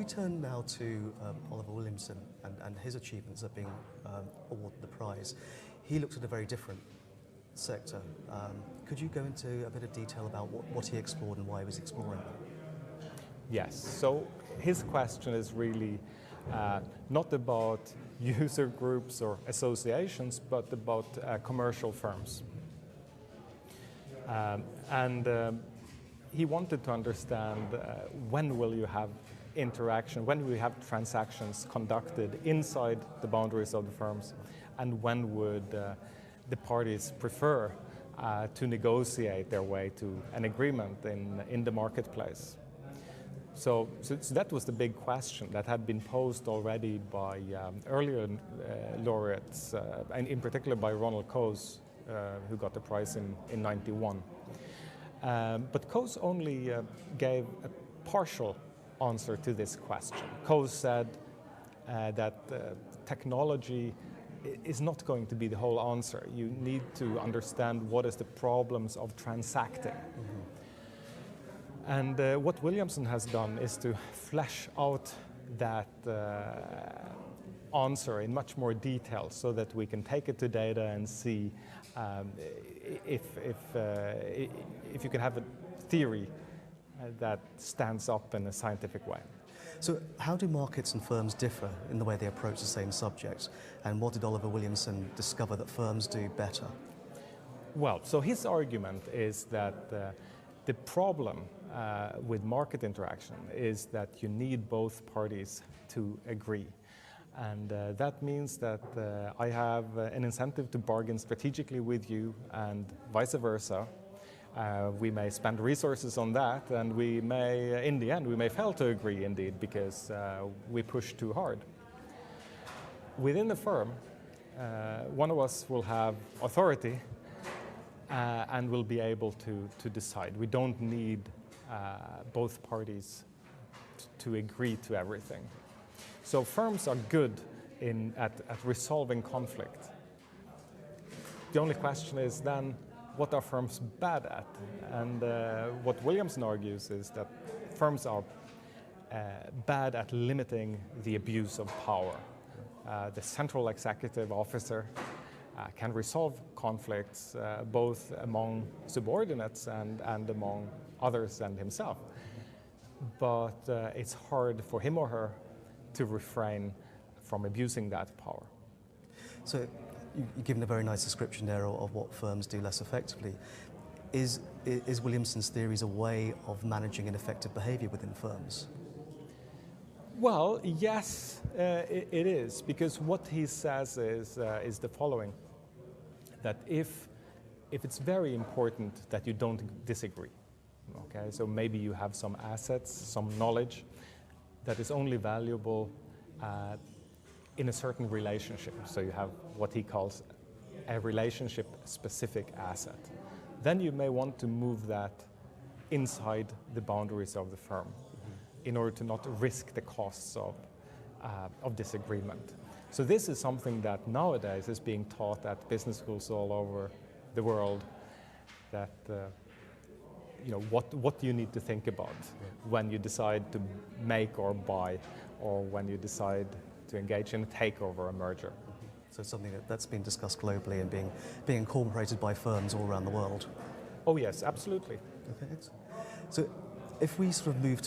we turn now to Oliver Williamson and his achievements of being awarded the prize, he looked at a very different sector. Could you go into a bit of detail about what he explored and why he was exploring that? Yes, so his question is really not about user groups or associations, but about commercial firms. He wanted to understand when will you have interaction, when will you have transactions conducted inside the boundaries of the firms, and when would the parties prefer to negotiate their way to an agreement in the marketplace. So that was the big question that had been posed already by earlier laureates, and in particular by Ronald Coase, who got the prize in '91. But Coase only gave a partial answer to this question. Coase said that technology is not going to be the whole answer. You need to understand what is the problems of transacting. Mm-hmm. And what Williamson has done is to flesh out that answer in much more detail so that we can take it to data and see if you can have a theory that stands up in a scientific way. So how do markets and firms differ in the way they approach the same subject? And what did Oliver Williamson discover that firms do better? Well, so his argument is that the problem with market interaction is that you need both parties to agree. And that means that I have an incentive to bargain strategically with you and vice versa. We may spend resources on that, and we may, in the end, we may fail to agree indeed because we push too hard. Within the firm, one of us will have authority and will be able to decide. We don't need both parties to agree to everything. So firms are good at resolving conflict. The only question is then, what are firms bad at? And what Williamson argues is that firms are bad at limiting the abuse of power. The central executive officer can resolve conflicts both among subordinates and among others and himself. But it's hard for him or her to refrain from abusing that power. So you've given a very nice description there of what firms do less effectively. Is Williamson's theories a way of managing ineffective behavior within firms? Well, yes, it is, because what he says is the following, that if it's very important that you don't disagree, okay, so maybe you have some assets, some knowledge that is only valuable in a certain relationship. So you have what he calls a relationship-specific asset. Then you may want to move that inside the boundaries of the firm in order to not risk the costs of disagreement. So this is something that nowadays is being taught at business schools all over the world, that what you need to think about when you decide to make or buy, or when you decide to engage in a takeover or merger. So it's something that's been discussed globally and being incorporated by firms all around the world. Oh yes, absolutely. Okay, excellent. So if we sort of move